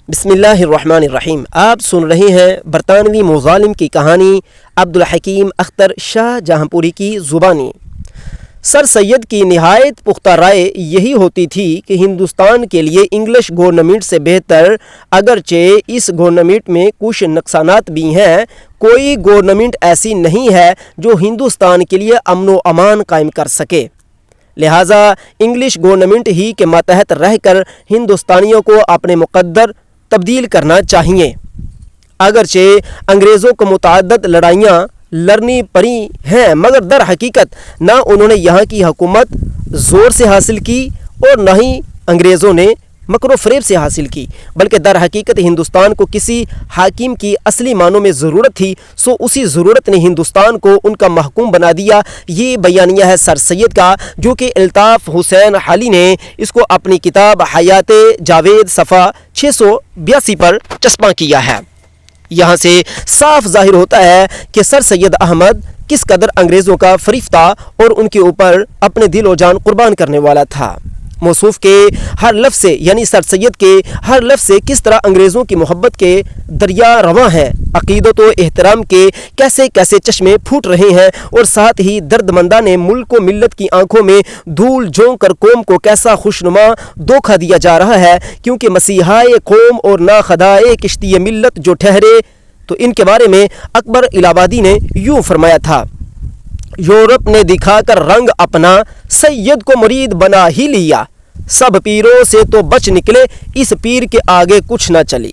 بسم اللہ الرحمن الرحیم۔ آپ سن رہے ہیں برطانوی مظالم کی کہانی عبدالحکیم اختر شاہ جہاں پوری کی زبانی۔ سر سید کی نہایت پختہ رائے یہی ہوتی تھی کہ ہندوستان کے لیے انگلش گورنمنٹ سے بہتر، اگرچہ اس گورنمنٹ میں کچھ نقصانات بھی ہیں، کوئی گورنمنٹ ایسی نہیں ہے جو ہندوستان کے لیے امن و امان قائم کر سکے، لہٰذا انگلش گورنمنٹ ہی کے ماتحت رہ کر ہندوستانیوں کو اپنے مقدر تبدیل کرنا چاہیے۔ اگرچہ انگریزوں کو متعدد لڑائیاں لڑنی پڑی ہیں، مگر در حقیقت نہ انہوں نے یہاں کی حکومت زور سے حاصل کی اور نہ ہی انگریزوں نے مکر و فریب سے حاصل کی، بلکہ در حقیقت ہندوستان کو کسی حاکم کی اصلی معنوں میں ضرورت تھی، سو اسی ضرورت نے ہندوستان کو ان کا محکوم بنا دیا۔ یہ بیانیہ ہے سر سید کا، جو کہ الطاف حسین حالی نے اس کو اپنی کتاب حیات جاوید صفحہ 682 پر چسپاں کیا ہے۔ یہاں سے صاف ظاہر ہوتا ہے کہ سر سید احمد کس قدر انگریزوں کا فریفتہ اور ان کے اوپر اپنے دل و جان قربان کرنے والا تھا۔ موصوف کے ہر لفظ سے، یعنی سر سید کے ہر لفظ سے کس طرح انگریزوں کی محبت کے دریا رواں ہیں، عقیدت و احترام کے کیسے کیسے چشمے پھوٹ رہے ہیں، اور ساتھ ہی درد مندہ نے ملک و ملت کی آنکھوں میں دھول جھونک کر قوم کو کیسا خوشنما دھوکہ دیا جا رہا ہے، کیونکہ مسیحائے قوم اور ناخدائے کشتی ملت جو ٹھہرے، تو ان کے بارے میں اکبر الہ آبادی نے یوں فرمایا تھا: یورپ نے دکھا کر رنگ اپنا، سید کو مرید بنا ہی لیا، سب پیروں سے تو بچ نکلے، اس پیر کے آگے کچھ نہ چلی۔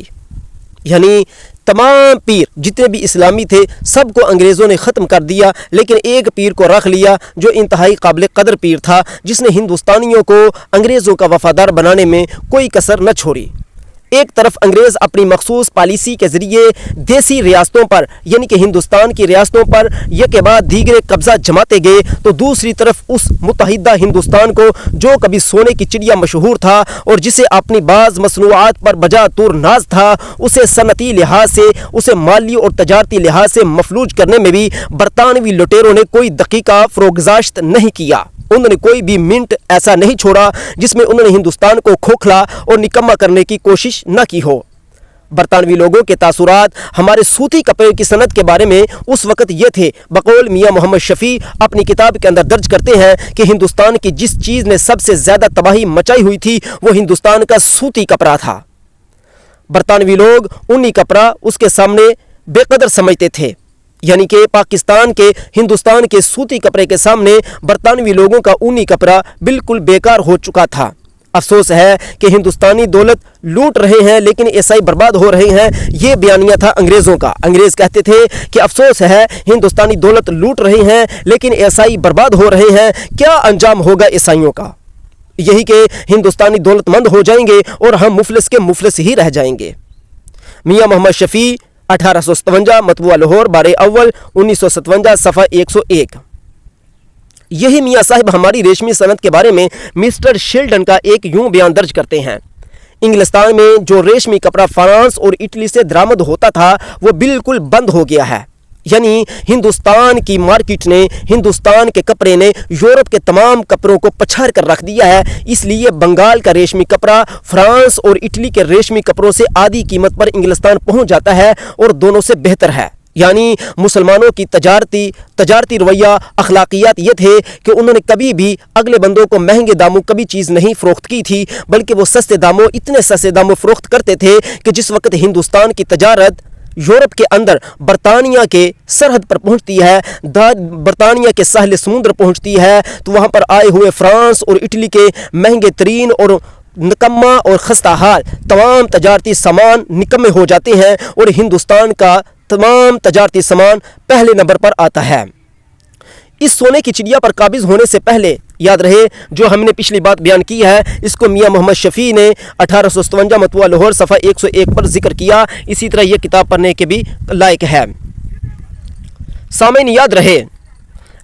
یعنی تمام پیر جتنے بھی اسلامی تھے سب کو انگریزوں نے ختم کر دیا، لیکن ایک پیر کو رکھ لیا جو انتہائی قابل قدر پیر تھا، جس نے ہندوستانیوں کو انگریزوں کا وفادار بنانے میں کوئی کسر نہ چھوڑی۔ ایک طرف انگریز اپنی مخصوص پالیسی کے ذریعے دیسی ریاستوں پر، یعنی کہ ہندوستان کی ریاستوں پر یک بعد دیگر قبضہ جماتے گئے، تو دوسری طرف اس متحدہ ہندوستان کو، جو کبھی سونے کی چڑیا مشہور تھا اور جسے اپنی بعض مصنوعات پر بجا طور ناز تھا، اسے صنعتی لحاظ سے، اسے مالی اور تجارتی لحاظ سے مفلوج کرنے میں بھی برطانوی لٹیروں نے کوئی دقیقہ فروگزاشت نہیں کیا۔ انہوں نے کوئی بھی منٹ ایسا نہیں چھوڑا جس میں انہوں نے ہندوستان کو کھوکھلا اور نکما کرنے کی کوشش نہ کی ہو۔ برطانوی لوگوں کے تاثرات ہمارے سوتی کپڑے کی صنعت کے بارے میں اس وقت یہ تھے، بقول میاں محمد شفیع اپنی کتاب کے اندر درج کرتے ہیں کہ ہندوستان کی جس چیز نے سب سے زیادہ تباہی مچائی ہوئی تھی وہ ہندوستان کا سوتی کپڑا تھا۔ برطانوی لوگ اونی کپڑا اس کے سامنے بے قدر سمجھتے تھے، یعنی کہ پاکستان کے ہندوستان کے سوتی کپڑے کے سامنے برطانوی لوگوں کا اونی کپڑا بالکل بیکار ہو چکا تھا۔ افسوس ہے کہ ہندوستانی دولت لوٹ رہے ہیں لیکن عیسائی برباد ہو رہے ہیں، یہ بیانیہ تھا انگریزوں کا۔ انگریز کہتے تھے کہ افسوس ہے ہندوستانی دولت لوٹ رہے ہیں لیکن عیسائی برباد ہو رہے ہیں، کیا انجام ہوگا عیسائیوں کا؟ یہی کہ ہندوستانی دولت مند ہو جائیں گے اور ہم مفلس کے مفلس ہی رہ جائیں گے۔ میاں محمد شفیع 1857 مطبوعہ لاہور، بارہ اول 1957 صفحہ 101۔ یہی میاں صاحب ہماری ریشمی صنعت کے بارے میں مسٹر شیلڈن کا ایک یوں بیان درج کرتے ہیں: انگلستان میں جو ریشمی کپڑا فرانس اور اٹلی سے درآمد ہوتا تھا وہ بالکل بند ہو گیا ہے، یعنی ہندوستان کی مارکیٹ نے، ہندوستان کے کپڑے نے یورپ کے تمام کپڑوں کو پچھاڑ کر رکھ دیا ہے، اس لیے بنگال کا ریشمی کپڑا فرانس اور اٹلی کے ریشمی کپڑوں سے آدھی قیمت پر انگلستان پہنچ جاتا ہے اور دونوں سے بہتر ہے۔ یعنی مسلمانوں کی تجارتی رویہ، اخلاقیات یہ تھے کہ انہوں نے کبھی بھی اگلے بندوں کو مہنگے داموں کبھی چیز نہیں فروخت کی تھی، بلکہ وہ سستے داموں، اتنے سستے داموں فروخت کرتے تھے کہ جس وقت ہندوستان کی تجارت یورپ کے اندر برطانیہ کے سرحد پر پہنچتی ہے، برطانیہ کے ساحل سمندر پہنچتی ہے، تو وہاں پر آئے ہوئے فرانس اور اٹلی کے مہنگے ترین اور نکما اور خستہ حال تمام تجارتی سامان نکمے ہو جاتے ہیں اور ہندوستان کا تمام تجارتی سامان پہلے نمبر پر آتا ہے۔ اس سونے کی چڑیا پر قابض ہونے سے پہلے یاد رہے جو ہم نے پچھلی بات بیان کی ہے، اس کو میاں محمد شفیع نے 1857 مطبوعہ لاہور صفحہ 101 پر ذکر کیا، اسی طرح یہ کتاب پڑھنے کے بھی لائق ہے۔ سامعین یاد رہے،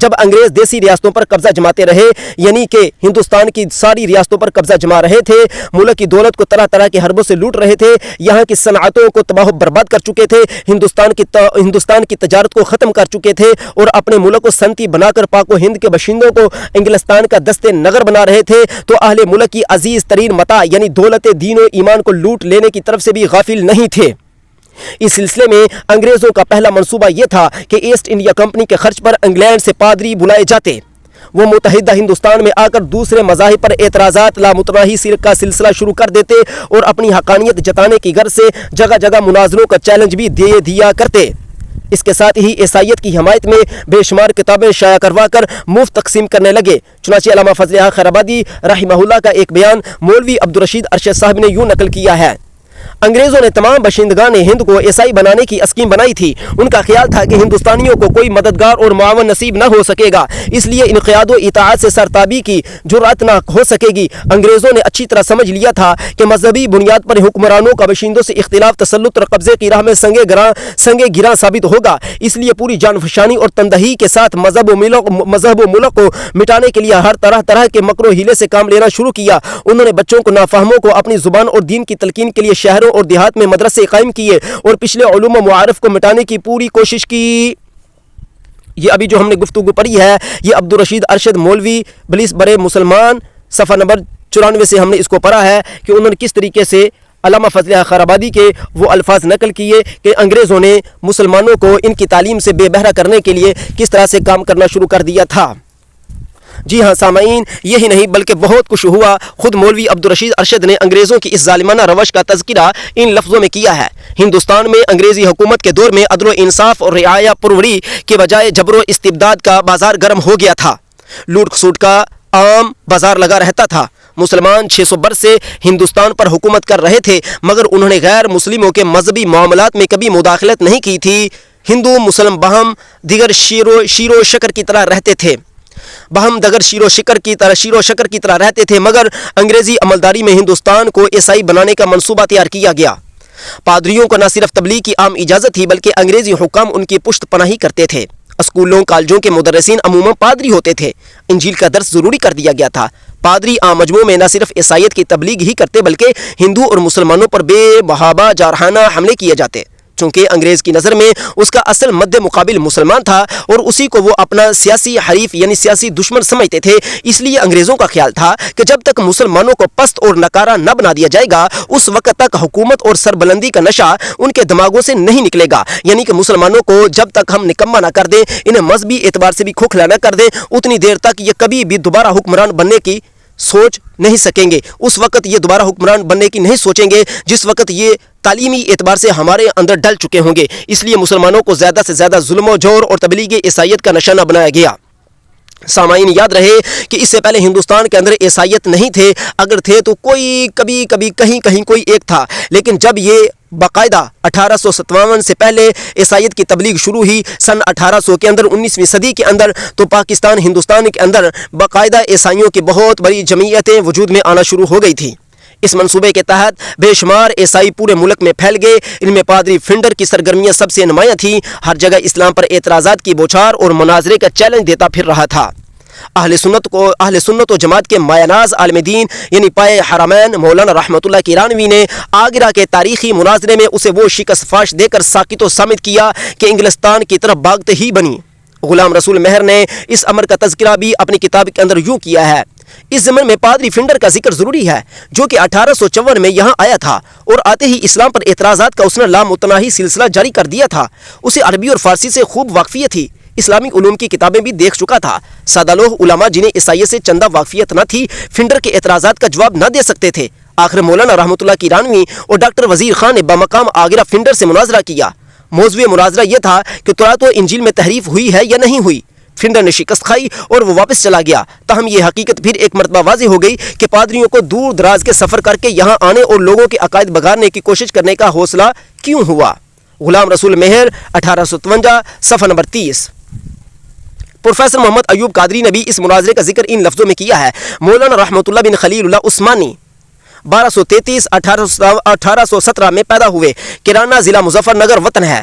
جب انگریز دیسی ریاستوں پر قبضہ جماتے رہے، یعنی کہ ہندوستان کی ساری ریاستوں پر قبضہ جما رہے تھے، ملک کی دولت کو طرح طرح کے حربوں سے لوٹ رہے تھے، یہاں کی صنعتوں کو تباہ و برباد کر چکے تھے، ہندوستان کی تجارت کو ختم کر چکے تھے اور اپنے ملک کو سنتی بنا کر پاک و ہند کے باشندوں کو انگلستان کا دستے نگر بنا رہے تھے، تو اہل ملک کی عزیز ترین متاع یعنی دولت دین و ایمان کو لوٹ لینے کی طرف سے بھی غافل نہیں تھے۔ اس سلسلے میں انگریزوں کا پہلا منصوبہ یہ تھا کہ ایسٹ انڈیا کمپنی کے خرچ پر انگلینڈ سے پادری بلائے جاتے، وہ متحدہ ہندوستان میں آ کر دوسرے مذاہب پر اعتراضات لامتناہی کا سلسلہ شروع کر دیتے اور اپنی حقانیت جتانے کی غرض سے جگہ جگہ مناظروں کا چیلنج بھی دے دیا کرتے۔ اس کے ساتھ ہی عیسائیت کی حمایت میں بے شمار کتابیں شائع کروا کر مفت تقسیم کرنے لگے۔ چنانچہ علامہ فضل حق خیرآبادی رحمہ اللہ کا ایک بیان مولوی عبدالرشید ارشد صاحب نے یوں نقل کیا ہے: انگریزوں نے تمام باشندگان ہند کو عیسائی بنانے کی اسکیم بنائی تھی۔ ان کا خیال تھا کہ ہندوستانیوں کو کوئی مددگار اور معاون نصیب نہ ہو سکے گا، اس لیے انقیاد و اطاعت سے سرتابی کی جرأت نہ ہو سکے گی۔ انگریزوں نے اچھی طرح سمجھ لیا تھا کہ مذہبی بنیاد پر حکمرانوں کا باشندوں سے اختلاف تسلط اور قبضے کی راہ میں سنگ گراں ثابت ہوگا، اس لیے پوری جان فشانی اور تندہی کے ساتھ مذہب و ملک کو مٹانے کے لیے ہر طرح کے مکر و حیلے سے کام لینا شروع کیا۔ انہوں نے بچوں کو نافہموں کو اپنی زبان اور دین کی تلقین کے لیے شہروں اور دیہات میں مدرسے قائم کیے اور پچھلے علوم و معارف کو مٹانے کی پوری کوشش کی۔ یہ ابھی جو ہم نے گفتگو پڑھی ہے یہ عبدالرشید ارشد مولوی بلیس برے مسلمان صفحہ نمبر 94 سے ہم نے اس کو پڑھا ہے کہ انہوں نے کس طریقے سے علامہ فضل حق خیرآبادی کے وہ الفاظ نقل کیے کہ انگریزوں نے مسلمانوں کو ان کی تعلیم سے بے بہرا کرنے کے لیے کس طرح سے کام کرنا شروع کر دیا تھا۔ جی ہاں سامعین، یہی نہیں بلکہ بہت کچھ ہوا۔ خود مولوی عبدالرشید ارشد نے انگریزوں کی اس ظالمانہ روش کا تذکرہ ان لفظوں میں کیا ہے: ہندوستان میں انگریزی حکومت کے دور میں عدل و انصاف اور رعایا پروری کے بجائے جبر و استبداد کا بازار گرم ہو گیا تھا، لوٹ کھسوٹ کا عام بازار لگا رہتا تھا۔ مسلمان 600 برس سے ہندوستان پر حکومت کر رہے تھے مگر انہوں نے غیر مسلموں کے مذہبی معاملات میں کبھی مداخلت نہیں کی تھی۔ ہندو مسلم باہم دیگر شیر و شکر کی طرح رہتے تھے شیر و شکر کی طرح رہتے تھے، مگر انگریزی عملداری میں ہندوستان کو عیسائی بنانے کا منصوبہ تیار کیا گیا۔ پادریوں کو نہ صرف تبلیغ کی عام اجازت تھی بلکہ انگریزی حکام ان کی پشت پناہی کرتے تھے۔ اسکولوں کالجوں کے مدرسین عموماً پادری ہوتے تھے۔ انجیل کا درس ضروری کر دیا گیا تھا۔ پادری عام مجموعوں میں نہ صرف عیسائیت کی تبلیغ ہی کرتے بلکہ ہندو اور مسلمانوں پر بے بہابہ جارحانہ حملے کیے جاتے۔ چونکہ انگریز کی نظر میں اس کا اصل مد مقابل مسلمان تھا اور اسی کو وہ اپنا سیاسی حریف یعنی سیاسی دشمن سمجھتے تھے، اس لیے انگریزوں کا خیال تھا کہ جب تک مسلمانوں کو پست اور نکارہ نہ بنا دیا جائے گا اس وقت تک حکومت اور سربلندی کا نشہ ان کے دماغوں سے نہیں نکلے گا، یعنی کہ مسلمانوں کو جب تک ہم نکما نہ کر دیں، انہیں مذہبی اعتبار سے بھی کھوکھلا نہ کر دیں، اتنی دیر تک یہ کبھی بھی دوبارہ حکمران بننے کی سوچ نہیں سکیں گے۔ اس وقت یہ دوبارہ حکمران بننے کی نہیں سوچیں گے جس وقت یہ تعلیمی اعتبار سے ہمارے اندر ڈل چکے ہوں گے۔ اس لیے مسلمانوں کو زیادہ سے زیادہ ظلم و جور اور تبلیغ عیسائیت کا نشانہ بنایا گیا۔ سامعین یاد رہے کہ اس سے پہلے ہندوستان کے اندر عیسائیت نہیں تھے، اگر تھے تو کوئی کبھی کہیں کوئی ایک تھا، لیکن جب یہ باقاعدہ 1857 سے پہلے عیسائیت کی تبلیغ شروع ہوئی سن 1800 کے اندر 19ویں صدی کے اندر، تو پاکستان ہندوستان کے اندر باقاعدہ عیسائیوں کی بہت بڑی جمعیتیں وجود میں آنا شروع ہو گئی تھی۔ اس منصوبے کے تحت بے شمار عیسائی پورے ملک میں پھیل گئے۔ ان میں پادری فنڈر کی سرگرمیاں سب سے نمایاں تھیں، ہر جگہ اسلام پر اعتراضات کی بوچھار اور مناظرے کا چیلنج دیتا پھر رہا تھا۔ اہل سنت و جماعت کے مایہ ناز عالم دین یعنی پائے حرمین مولانا رحمۃ اللہ کیرانوی نے آگرہ کے تاریخی مناظرے میں اسے وہ شکست فاش دے کر ساکت و صامت کیا کہ انگلستان کی طرف بھاگتے ہی بنی۔ غلام رسول مہر نے اس امر کا تذکرہ بھی اپنی کتاب کے اندر یوں کیا ہے: اس ضمن میں پادری فنڈر کا ذکر ضروری ہے جو کہ 1854 میں یہاں آیا تھا اور آتے ہی اسلام پر اعتراضات کا اس نے لامتناہی سلسلہ جاری کر دیا تھا۔ اسے عربی اور فارسی سے خوب واقفیت تھی، اسلامی علوم کی کتابیں بھی دیکھ چکا تھا۔ سادہ لوگ علماء جنہیں عیسائیت سے چندہ واقفیت نہ تھی فنڈر کے اعتراضات کا جواب نہ دے سکتے تھے۔ آخر مولانا رحمۃ اللہ کیرانوی اور ڈاکٹر وزیر خان نے بمقام آگرہ فنڈر سے مناظرہ کیا۔ موضوع مناظرہ یہ تھا کہ تورات و انجیل میں تحریف ہوئی ہے یا نہیں ہوئی۔ فنڈر نے شکست کھائی اور وہ واپس چلا گیا۔ تاہم یہ حقیقت پھر ایک مرتبہ واضح ہو گئی کہ پادریوں کو دور دراز کے سفر کر کے یہاں آنے اور لوگوں کے عقائد بگاڑنے کی کوشش کرنے کا حوصلہ کیوں ہوا۔ غلام رسول مہر 1853 صفحہ نمبر 30۔ پروفیسر محمد ایوب قادری نے بھی اس مناظرے کا ذکر ان لفظوں میں کیا ہے: مولانا رحمۃ اللہ بن خلیل اللہ عثمانی 1233 1817 میں پیدا ہوئے، کیرانہ ضلع مظفر نگر وطن ہے۔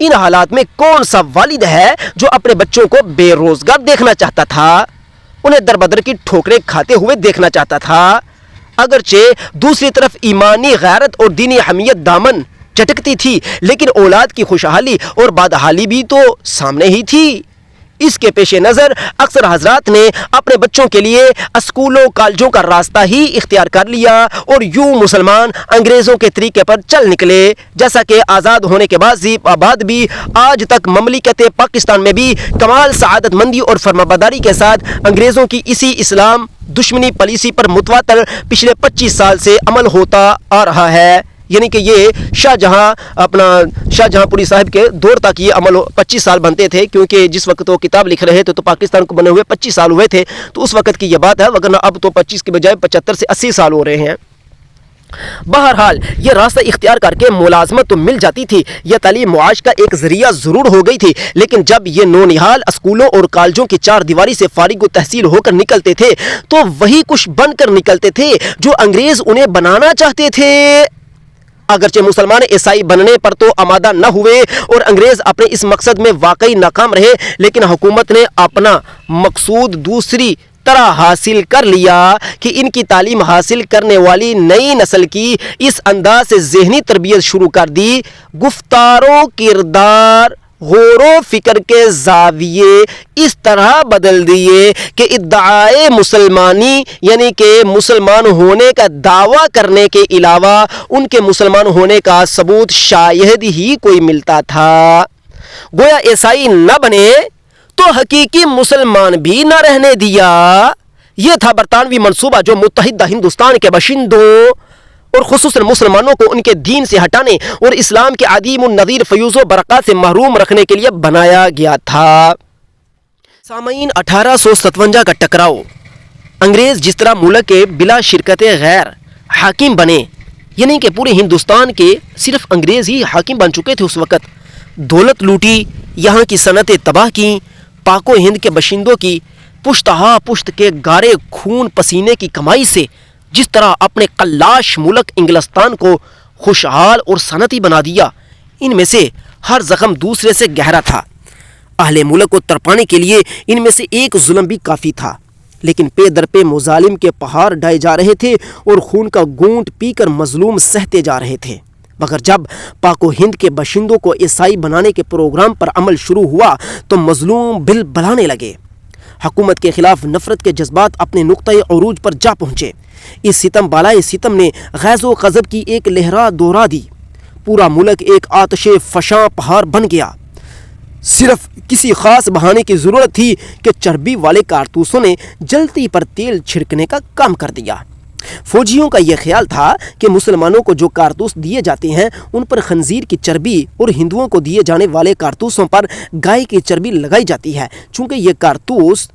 ان حالات میں کون سا والد ہے جو اپنے بچوں کو بے روزگار دیکھنا چاہتا تھا، انہیں در بدر کی ٹھوکریں کھاتے ہوئے دیکھنا چاہتا تھا؟ اگرچہ دوسری طرف ایمانی غیرت اور دینی حمیت دامن چٹکتی تھی، لیکن اولاد کی خوشحالی اور بدحالی بھی تو سامنے ہی تھی۔ اس کے پیش نظر اکثر حضرات نے اپنے بچوں کے لیے اسکولوں کالجوں کا راستہ ہی اختیار کر لیا اور یوں مسلمان انگریزوں کے طریقے پر چل نکلے، جیسا کہ آزاد ہونے کے بعد بھی آج تک مملکت پاکستان میں بھی کمال سعادت مندی اور فرمانبرداری کے ساتھ انگریزوں کی اسی اسلام دشمنی پالیسی پر متواتر پچھلے 25 سال سے عمل ہوتا آ رہا ہے۔ یعنی کہ یہ شاہ جہاں پوری صاحب کے دور تک یہ عمل 25 سال بنتے تھے، کیونکہ جس وقت وہ کتاب لکھ رہے تھے تو پاکستان کو بنے ہوئے 25 سال ہوئے تھے، تو اس وقت کی یہ بات ہے، وگرنہ اب تو 25 کے بجائے 75 سے 80 سال ہو رہے ہیں۔ بہرحال یہ راستہ اختیار کر کے ملازمت تو مل جاتی تھی، یہ تعلیم معاش کا ایک ذریعہ ضرور ہو گئی تھی، لیکن جب یہ نونہال اسکولوں اور کالجوں کی چار دیواری سے فارغ التحصیل ہو کر نکلتے تھے تو وہی کچھ بن کر نکلتے تھے جو انگریز انہیں بنانا چاہتے تھے۔ اگرچہ مسلمان عیسائی بننے پر تو آمادہ نہ ہوئے اور انگریز اپنے اس مقصد میں واقعی ناکام رہے، لیکن حکومت نے اپنا مقصود دوسری طرح حاصل کر لیا کہ ان کی تعلیم حاصل کرنے والی نئی نسل کی اس انداز سے ذہنی تربیت شروع کر دی، گفتار و کردار غور و فکر کے زاویے اس طرح بدل دیے کہ ادعائے مسلمانی یعنی کہ مسلمان ہونے کا دعویٰ کرنے کے علاوہ ان کے مسلمان ہونے کا ثبوت شاید ہی کوئی ملتا تھا۔ گویا عیسائی نہ بنے تو حقیقی مسلمان بھی نہ رہنے دیا۔ یہ تھا برطانوی منصوبہ جو متحدہ ہندوستان کے باشندوں اور خصوصاً مسلمانوں کو ان کے دین سے ہٹانے اور اسلام کے عدیم النظیر فیوز و برکات سے محروم رکھنے کے لیے بنایا گیا تھا۔ سامعین، 1857 کا ٹکراؤ انگریز جس طرح ملک کے بلا شرکت غیر حاکم بنے، یعنی کہ پورے ہندوستان کے صرف انگریز ہی حاکم بن چکے تھے اس وقت، دولت لوٹی، یہاں کی صنعتیں تباہ کیں، پاک و ہند کے باشندوں کی پشتہا پشت کے گارے خون پسینے کی کمائی سے جس طرح اپنے قلاش ملک انگلستان کو خوشحال اور صنعتی بنا دیا، ان میں سے ہر زخم دوسرے سے گہرا تھا۔ اہل ملک کو تڑپانے کے لیے ان میں سے ایک ظلم بھی کافی تھا، لیکن پے در پہ مظالم کے پہاڑ ڈائے جا رہے تھے اور خون کا گونٹ پی کر مظلوم سہتے جا رہے تھے۔ مگر جب پاک و ہند کے باشندوں کو عیسائی بنانے کے پروگرام پر عمل شروع ہوا تو مظلوم بل بلانے لگے۔ حکومت کے خلاف نفرت کے جذبات اپنے نقطۂ عروج پر جا پہنچے۔ اس ستم بالائے ستم نے غیظ و غضب کی ایک لہرا دورا دی، پورا ملک ایک آتش فشاں پہاڑ بن گیا۔ صرف کسی خاص بہانے کی ضرورت تھی کہ چربی والے کارتوسوں نے جلتی پر تیل چھڑکنے کا کام کر دیا۔ فوجیوں کا یہ خیال تھا کہ مسلمانوں کو جو کارتوس دیے جاتے ہیں ان پر خنزیر کی چربی اور ہندوؤں کو دیے جانے والے کارتوسوں پر گائے کی چربی لگائی جاتی ہے۔ چونکہ یہ کارتوس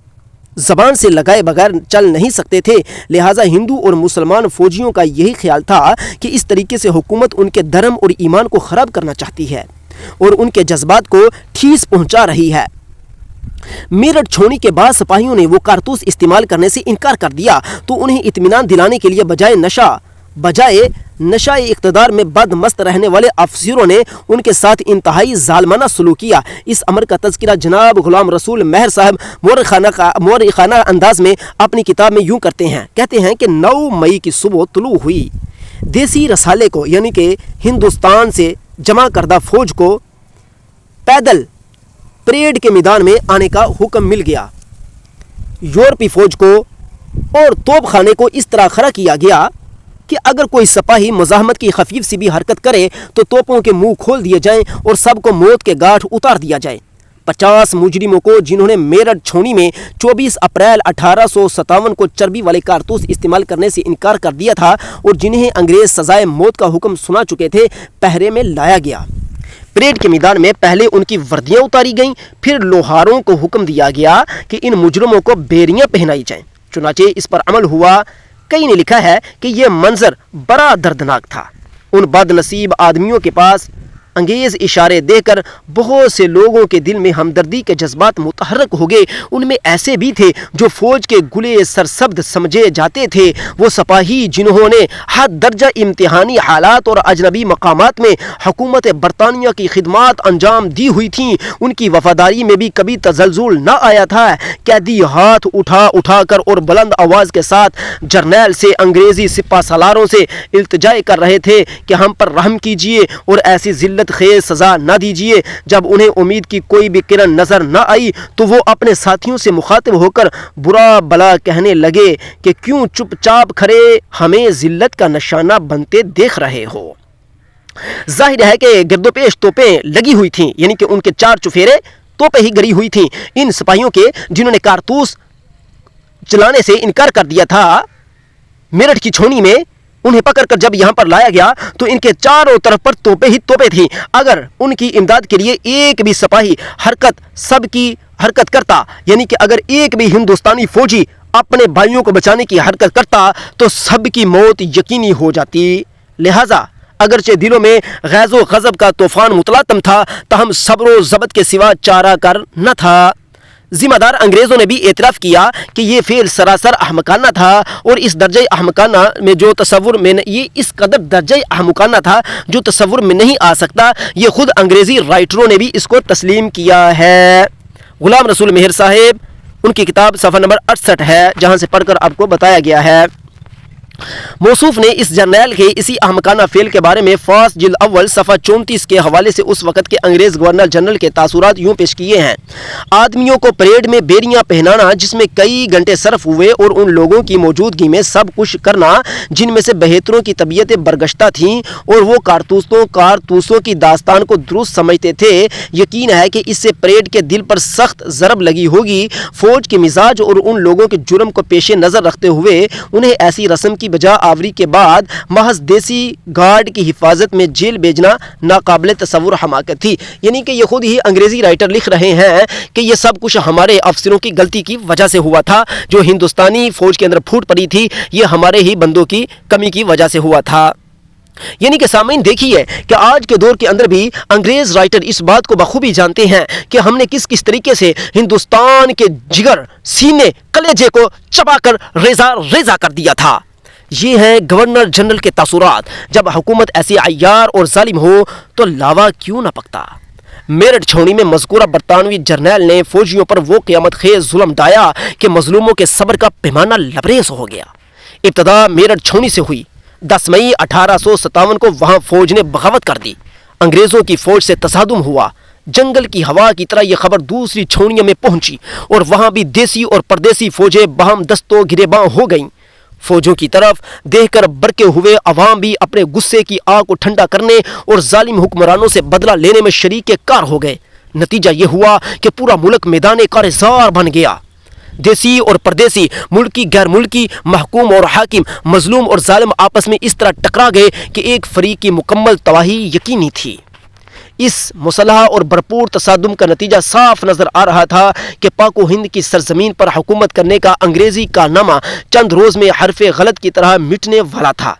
زبان سے لگائے بغیر چل نہیں سکتے تھے، لہٰذا ہندو اور مسلمان فوجیوں کا یہی خیال تھا کہ اس طریقے سے حکومت ان کے دھرم اور ایمان کو خراب کرنا چاہتی ہے اور ان کے جذبات کو ٹھیس پہنچا رہی ہے۔ میرٹھ چھوڑنے کے بعد سپاہیوں نے وہ کارتوس استعمال کرنے سے انکار کر دیا تو انہیں اطمینان دلانے کے لیے بجائے نشہ اقتدار میں بد مست رہنے والے افسروں نے ان کے ساتھ انتہائی ظالمانہ سلوک کیا۔ اس امر کا تذکرہ جناب غلام رسول مہر صاحب مورخانہ انداز میں اپنی کتاب میں یوں کرتے ہیں، کہتے ہیں کہ 9 مئی کی صبح طلوع ہوئی، دیسی رسالے کو یعنی کہ ہندوستان سے جمع کردہ فوج کو پیدل پریڈ کے میدان میں آنے کا حکم مل گیا۔ یورپی فوج کو اور توپ خانے کو اس طرح کھڑا کیا گیا کہ اگر کوئی سپاہی مزاحمت کی خفیف سی بھی حرکت کرے تو توپوں کے منہ کھول دیے جائیں اور سب کو موت کے گھاٹ اتار دیا جائے۔ 50 مجرموں کو جنہوں نے میرٹھ چھوڑی میں 24 اپریل 1857 کو چربی والے کارتوس استعمال کرنے سے انکار کر دیا تھا اور جنہیں انگریز سزائے موت کا حکم سنا چکے تھے، پہرے میں لایا گیا۔ پریڈ کے میدان میں پہلے ان کی وردیاں اتاری گئیں، پھر لوہاروں کو حکم دیا گیا کہ ان مجرموں کو بیریاں پہنائی جائیں۔ چنانچہ اس پر عمل ہوا۔ کئی نے لکھا ہے کہ یہ منظر بڑا دردناک تھا۔ ان بد نصیب آدمیوں کے پاس انگیز اشارے دے کر بہت سے لوگوں کے دل میں ہمدردی کے جذبات متحرک ہو گئے۔ ان میں ایسے بھی تھے جو فوج کے گلے سرسبد سمجھے جاتے تھے، وہ سپاہی جنہوں نے حد درجہ امتحانی حالات اور اجنبی مقامات میں حکومت برطانیہ کی خدمات انجام دی ہوئی تھیں، ان کی وفاداری میں بھی کبھی تزلزل نہ آیا تھا۔ قیدی ہاتھ اٹھا کر اور بلند آواز کے ساتھ جرنیل سے انگریزی سپہ سالاروں سے التجا کر رہے تھے کہ ہم پر رحم کیجیے اور ایسی ذلت خیز سزا نہ دیجیے۔ جب انہیں امید کی کوئی بھی کرن نظر نہ آئی تو وہ اپنے ساتھیوں سے مخاطب ہو کر برا بلا کہنے لگے کہ کیوں چپ چاپ کھڑے ہمیں ذلت کا نشانہ بنتے دیکھ رہے ہو۔ ظاہر ہے کہ گرد و پیش توپیں لگی ہوئی تھیں، یعنی کہ ان کے چار چفیرے توپیں ہی گری ہوئی تھیں۔ ان سپاہیوں کے جنہوں نے کارتوس چلانے سے انکار کر دیا تھا، میرٹھ کی چھونی میں انہیں پکڑ کر جب یہاں پر لایا گیا تو ان کے چاروں طرف پر توپیں ہی توپیں تھیں۔ اگر ان کی امداد کے لیے ایک بھی سپاہی سب کی حرکت کرتا، یعنی کہ اگر ایک بھی ہندوستانی فوجی اپنے بھائیوں کو بچانے کی حرکت کرتا تو سب کی موت یقینی ہو جاتی۔ لہٰذا اگرچہ دلوں میں غیظ و غضب کا طوفان متلاطم تھا، تاہم صبر و ضبط کے سوا چارہ کار نہ تھا۔ ذمہ دار انگریزوں نے بھی اعتراف کیا کہ یہ فعل سراسر احمقانہ تھا، اور اس درجہ احمقانہ میں جو تصور میں یہ اس قدر درجہ احمقانہ تھا جو تصور میں نہیں آ سکتا، یہ خود انگریزی رائٹروں نے بھی اس کو تسلیم کیا ہے۔ غلام رسول مہر صاحب، ان کی کتاب صفحہ نمبر 68 ہے، جہاں سے پڑھ کر آپ کو بتایا گیا ہے۔ موصوف نے اس جرنیل کے اسی احمقانہ فعل کے بارے میں فاس جلد اول صفحہ 34 کے حوالے سے اس وقت کے انگریز گورنر جنرل کے تاثرات یوں پیش کیے ہیں: آدمیوں کو پریڈ میں بیڑیاں پہنانا جس میں کئی گھنٹے صرف ہوئے اور ان لوگوں کی موجودگی میں سب کچھ کرنا جن میں سے بہتروں کی طبیعتیں برگشتہ تھیں اور وہ کارتوسوں کی داستان کو درست سمجھتے تھے، یقین ہے کہ اس سے پریڈ کے دل پر سخت ضرب لگی ہوگی۔ فوج کے مزاج اور ان لوگوں کے جرم کو پیش نظر رکھتے ہوئے انہیں ایسی رسم کی بجا آوری کے بعد محض دیسی گارڈ کی حفاظت میں جیل بھیجنا ناقابل تصور حماقت تھی۔ یعنی کہ یہ خود ہی انگریزی رائٹر لکھ رہے ہیں کہ یہ سب کچھ ہمارے افسروں کی غلطی کی وجہ سے ہوا تھا، جو ہندوستانی فوج کے اندر پھوٹ پڑی تھی یہ ہمارے ہی بندوں کی کمی کی وجہ سے ہوا تھا۔ یعنی کہ سامعین دیکھیے کہ آج کے دور کے اندر بھی انگریز رائٹر اس بات کو بخوبی جانتے ہیں کہ ہم نے کس طریقے سے ہندوستان کے جگر، سینے، کلیجے کو چبا کر ریزہ کر دیا تھا۔ یہ ہیں گورنر جنرل کے تاثرات۔ جب حکومت ایسی عیار اور ظالم ہو تو لاوا کیوں نہ پکتا۔ میرٹھ چھاؤنی میں مذکورہ برطانوی جرنیل نے فوجیوں پر وہ قیامت خیز ظلم ڈھایا کہ مظلوموں کے صبر کا پیمانہ لبریز ہو گیا۔ ابتدا میرٹھ چھاؤنی سے ہوئی۔ 10 مئی 1857 کو وہاں فوج نے بغاوت کر دی۔ انگریزوں کی فوج سے تصادم ہوا۔ جنگل کی ہوا کی طرح یہ خبر دوسری چھاؤنیوں میں پہنچی اور وہاں بھی دیسی اور پردیسی فوجیں باہم دست و گریباں ہو گئیں۔ فوجوں کی طرف دیکھ کر برکے ہوئے عوام بھی اپنے غصے کی آگ کو ٹھنڈا کرنے اور ظالم حکمرانوں سے بدلہ لینے میں شریک کار ہو گئے۔ نتیجہ یہ ہوا کہ پورا ملک میدان کارزار بن گیا۔ دیسی اور پردیسی، ملکی غیر ملکی، محکوم اور حاکم، مظلوم اور ظالم آپس میں اس طرح ٹکرا گئے کہ ایک فریق کی مکمل تباہی یقینی تھی۔ اس مسلح اور بھرپور تصادم کا نتیجہ صاف نظر آ رہا تھا کہ پاک و ہند کی سرزمین پر حکومت کرنے کا انگریزی کارنامہ چند روز میں حرف غلط کی طرح مٹنے والا تھا۔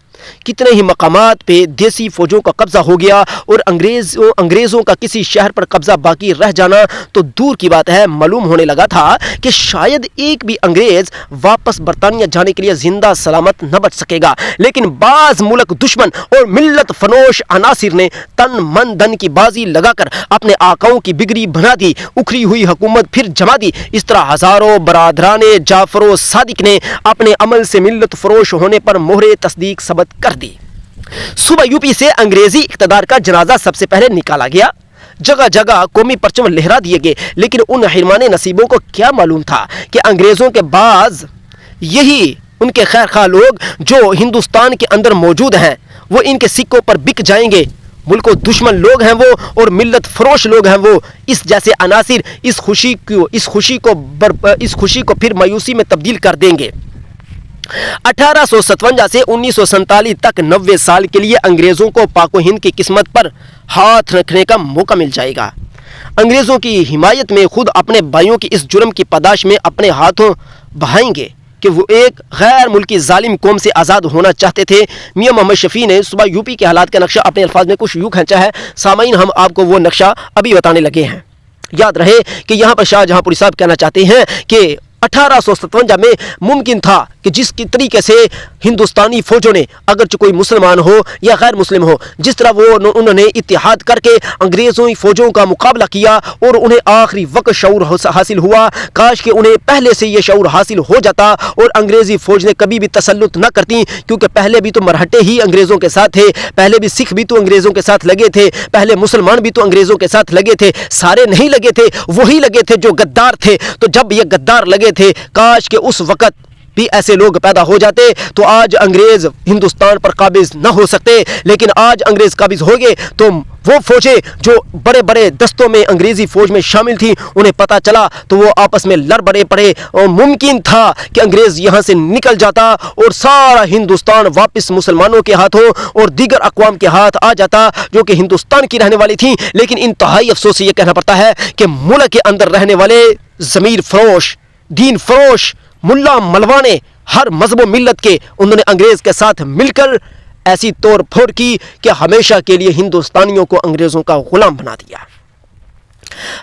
کتنے ہی مقامات پہ دیسی فوجوں کا قبضہ ہو گیا اور انگریزوں کا کسی شہر پر قبضہ باقی رہ جانا تو دور کی بات ہے۔ معلوم ہونے لگا تھا کہ شاید ایک بھی انگریز واپس برطانیہ جانے کے لیے زندہ سلامت نہ بچ سکے گا، لیکن بعض ملک دشمن اور ملت فنوش عناصر نے تن من دھن کی بازی لگا کر اپنے آقاؤں کی بگڑی بنا دی، اکھڑی ہوئی حکومت پھر جما دی۔ اس طرح ہزاروں برادران جعفر و صادق نے اپنے عمل سے ملت فروش ہونے پر مہر تصدیق ثبت کر دی۔ صوبہ یوپی سے انگریزی اقتدار کا جنازہ سب سے پہلے نکالا گیا۔ جگہ جگہ قومی پرچم لہرا دیے گئے، لیکن ان حرمان نصیبوں کو کیا معلوم تھا کہ انگریزوں کے بعض یہی ان کے خیر خواہ لوگ جو ہندوستان کے اندر موجود ہیں وہ ان کے سکوں پر بک جائیں گے۔ ملک و دشمن لوگ ہیں وہ اور ملت فروش لوگ ہیں وہ۔ اس جیسے عناصر اس خوشی کو پھر مایوسی میں تبدیل کر دیں گے۔ 1857 سے 1947 تک 90 سال کے لیے انگریزوں کو پاک و ہند کی قسمت پر ہاتھ رکھنے کا موقع مل جائے گا۔ انگریزوں کی حمایت میں خود اپنے بھائیوں کی اس جرم کی پاداش میں اپنے ہاتھوں بہائیں گے۔ کہ وہ ایک غیر ملکی ظالم قوم سے آزاد ہونا چاہتے تھے۔ میاں محمد شفیع نے صبح یوپی کے حالات کا نقشہ اپنے الفاظ میں کچھ یوں کھینچا ہے۔ سامعین، ہم آپ کو وہ نقشہ ابھی بتانے لگے ہیں۔ یاد رہے کہ یہاں پر شاہ جہاں پوری صاحب کہنا چاہتے ہیں کہ 1857 میں ممکن تھا کہ جس کی طریقے سے ہندوستانی فوجوں نے، اگرچہ کوئی مسلمان ہو یا غیر مسلم ہو، جس طرح انہوں نے اتحاد کر کے انگریزوں فوجوں کا مقابلہ کیا اور انہیں آخری وقت شعور حاصل ہوا، کاش کہ انہیں پہلے سے یہ شعور حاصل ہو جاتا اور انگریزی فوج نے کبھی بھی تسلط نہ کرتی، کیونکہ پہلے بھی تو مرہٹے ہی انگریزوں کے ساتھ تھے، پہلے بھی سکھ بھی تو انگریزوں کے ساتھ لگے تھے، پہلے مسلمان بھی تو انگریزوں کے ساتھ لگے تھے، سارے نہیں لگے تھے، وہی لگے تھے جو غدار تھے۔ تو جب یہ غدار لگے تھے، کاش کہ اس وقت بھی ایسے لوگ پیدا ہو جاتے تو آج انگریز ہندوستان پر قابض نہ ہو سکتے، لیکن آج انگریز قابض ہو گئے تو وہ فوجیں جو بڑے بڑے دستوں میں انگریزی فوج میں شامل تھیں، انہیں پتہ چلا تو وہ آپس میں لڑ بڑے پڑے، اور ممکن تھا کہ انگریز یہاں سے نکل جاتا اور سارا ہندوستان واپس مسلمانوں کے ہاتھوں اور دیگر اقوام کے ہاتھ آ جاتا جو کہ ہندوستان کی رہنے والی تھیں۔ لیکن انتہائی افسوس سے یہ کہنا پڑتا ہے کہ ملک کے اندر رہنے والے ضمیر فروش، دین فروش ملا ملوانے، ہر مذہب و ملت کے، انہوں نے انگریز کے ساتھ مل کر ایسی توڑ پھوڑ کی کہ ہمیشہ کے لیے ہندوستانیوں کو انگریزوں کا غلام بنا دیا۔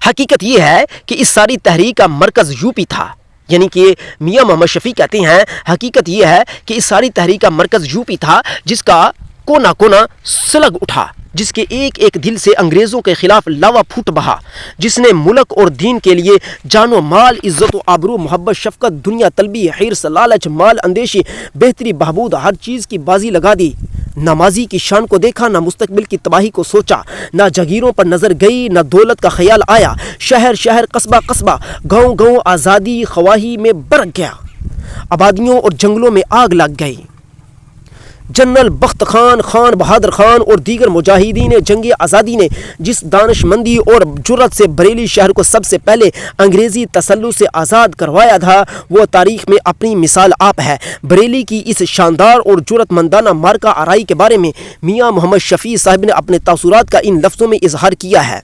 حقیقت یہ ہے کہ اس ساری تحریک کا مرکز یوپی تھا، یعنی کہ میاں محمد شفیع کہتے ہیں حقیقت یہ ہے کہ اس ساری تحریک کا مرکز یوپی تھا، جس کا کونا کونا سلگ اٹھا، جس کے ایک ایک دل سے انگریزوں کے خلاف لاوا پھوٹ بہا، جس نے ملک اور دین کے لیے جان و مال، عزت و آبرو، محبت، شفقت، دنیا طلبی، حرص، لالچ، مال اندیشی، بہتری، بہبود، ہر چیز کی بازی لگا دی۔ نہ ماضی کی شان کو دیکھا، نہ مستقبل کی تباہی کو سوچا، نہ جگیروں پر نظر گئی، نہ دولت کا خیال آیا۔ شہر شہر، قصبہ قصبہ، گاؤں گاؤں آزادی خواہی میں برک گیا، آبادیوں اور جنگلوں میں آگ لگ گئی۔ جنرل بخت خان، خان بہادر خان اور دیگر مجاہدین جنگ آزادی نے جس دانش مندی اور جرأت سے بریلی شہر کو سب سے پہلے انگریزی تسلط سے آزاد کروایا تھا، وہ تاریخ میں اپنی مثال آپ ہے۔ بریلی کی اس شاندار اور جرأت مندانہ مارکہ آرائی کے بارے میں میاں محمد شفیع صاحب نے اپنے تاثرات کا ان لفظوں میں اظہار کیا ہے۔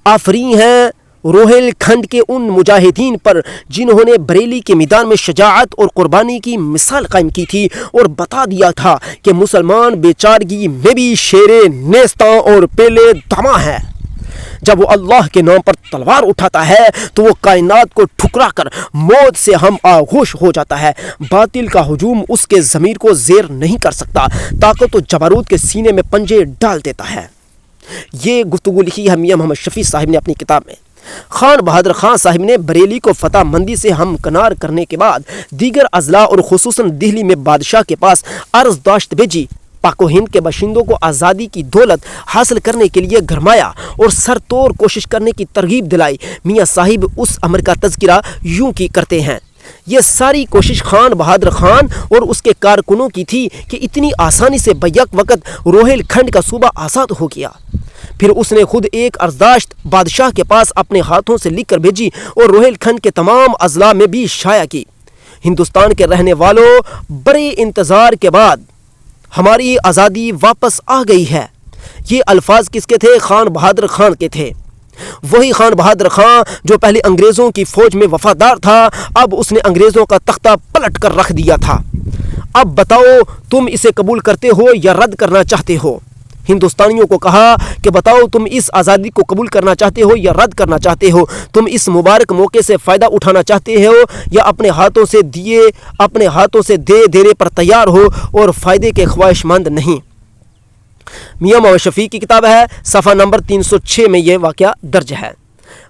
آفرین ہیں روہیل کھنڈ کے ان مجاہدین پر جنہوں نے بریلی کے میدان میں شجاعت اور قربانی کی مثال قائم کی تھی اور بتا دیا تھا کہ مسلمان بیچارگی میں بھی شیر نیستاں اور پیلے دماں ہے۔ جب وہ اللہ کے نام پر تلوار اٹھاتا ہے تو وہ کائنات کو ٹھکرا کر موت سے ہم آغوش ہو جاتا ہے۔ باطل کا ہجوم اس کے ضمیر کو زیر نہیں کر سکتا، طاقت و جبروت کے سینے میں پنجے ڈال دیتا ہے۔ یہ گفتگو لکھی ہے میاں محمد شفیع صاحب نے اپنی کتاب میں۔ خان بہادر خان صاحب نے بریلی کو فتح مندی سے ہمکنار کرنے کے بعد دیگر اضلاع اور خصوصاً دہلی میں بادشاہ کے پاس عرض داشت بھیجی، پاک و ہند کے باشندوں کو آزادی کی دولت حاصل کرنے کے لیے گرمایا اور سر توڑ کوشش کرنے کی ترغیب دلائی۔ میاں صاحب اس امر کا تذکرہ یوں کی کرتے ہیں: یہ ساری کوشش خان بہادر خان اور اس کے کارکنوں کی تھی کہ اتنی آسانی سے بیک وقت روہیل کھنڈ کا صوبہ آزاد ہو گیا۔ پھر اس نے خود ایک عرضداشت بادشاہ کے پاس اپنے ہاتھوں سے لکھ کر بھیجی اور روہیل کھنڈ کے تمام اضلاع میں بھی شائع کی: ہندوستان کے رہنے والوں، بڑے انتظار کے بعد ہماری آزادی واپس آ گئی ہے۔ یہ الفاظ کس کے تھے؟ خان بہادر خان کے تھے۔ وہی خان بہادر خان جو پہلے انگریزوں کی فوج میں وفادار تھا، اب اس نے انگریزوں کا تختہ پلٹ کر رکھ دیا تھا۔ اب بتاؤ تم اسے قبول کرتے ہو یا رد کرنا چاہتے ہو؟ ہندوستانیوں کو کہا کہ بتاؤ تم اس آزادی کو قبول کرنا چاہتے ہو یا رد کرنا چاہتے ہو؟ تم اس مبارک موقع سے فائدہ اٹھانا چاہتے ہو یا اپنے ہاتھوں سے دے دینے پر تیار ہو اور فائدے کے خواہش مند نہیں؟ میاں محمد شفیع کی کتاب ہے، صفحہ نمبر 306 میں یہ واقعہ درج ہے۔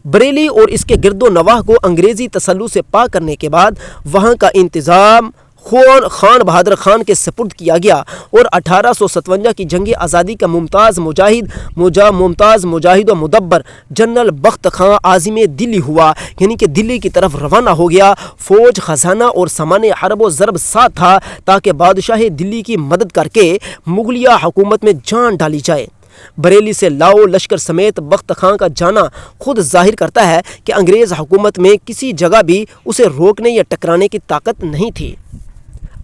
بریلی اور اس کے گرد و نواح کو انگریزی تسلط سے پاک کرنے کے بعد وہاں کا انتظام خان بہادر خان کے سپرد کیا گیا اور 1857 کی جنگ آزادی کا ممتاز مجاہد و مدبر جنرل بخت خان عازم دلی ہوا، یعنی کہ دلی کی طرف روانہ ہو گیا۔ فوج، خزانہ اور سامان حرب و ضرب ساتھ تھا تاکہ بادشاہ دلی کی مدد کر کے مغلیہ حکومت میں جان ڈالی جائے۔ بریلی سے لاؤ لشکر سمیت بخت خان کا جانا خود ظاہر کرتا ہے کہ انگریز حکومت میں کسی جگہ بھی اسے روکنے یا ٹکرانے کی طاقت نہیں تھی۔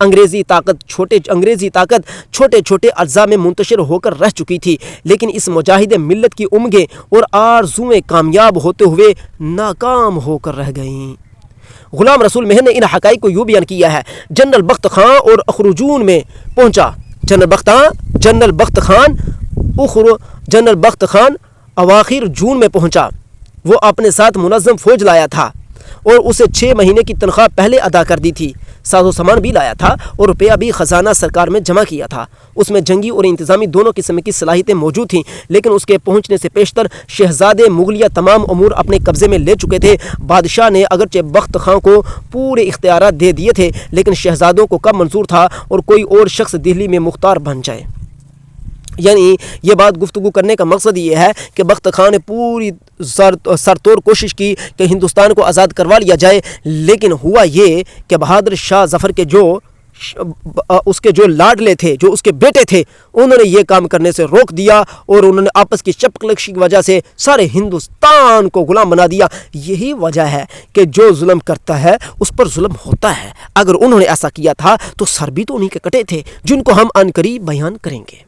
انگریزی طاقت چھوٹے چھوٹے اجزاء میں منتشر ہو کر رہ چکی تھی، لیکن اس مجاہد ملت کی امنگیں اور آرزویں کامیاب ہوتے ہوئے ناکام ہو کر رہ گئیں۔ غلام رسول مہر نے ان حقائق کو یوں بیان کیا ہے: جنرل بخت خان اور اخرجون میں پہنچا، جنرل بخت خان اواخر جون میں پہنچا۔ وہ اپنے ساتھ منظم فوج لایا تھا اور اسے 6 مہینے کی تنخواہ پہلے ادا کر دی تھی۔ ساز و سامان بھی لایا تھا اور روپیہ بھی خزانہ سرکار میں جمع کیا تھا۔ اس میں جنگی اور انتظامی دونوں قسم کی صلاحیتیں موجود تھیں، لیکن اس کے پہنچنے سے پیشتر شہزادے مغلیہ تمام امور اپنے قبضے میں لے چکے تھے۔ بادشاہ نے اگرچہ بخت خان کو پورے اختیارات دے دیے تھے، لیکن شہزادوں کو کب منظور تھا اور کوئی اور شخص دہلی میں مختار بن جائے۔ یعنی یہ بات گفتگو کرنے کا مقصد یہ ہے کہ بخت خان نے پوری سرتور کوشش کی کہ ہندوستان کو آزاد کروا لیا جائے، لیکن ہوا یہ کہ بہادر شاہ ظفر کے اس کے جو لاڈلے تھے، جو اس کے بیٹے تھے، انہوں نے یہ کام کرنے سے روک دیا اور انہوں نے آپس کی چپقلشی کی وجہ سے سارے ہندوستان کو غلام بنا دیا۔ یہی وجہ ہے کہ جو ظلم کرتا ہے اس پر ظلم ہوتا ہے۔ اگر انہوں نے ایسا کیا تھا تو سر بھی تو انہی کے کٹے تھے، جن کو ہم عنقریب بیان کریں گے۔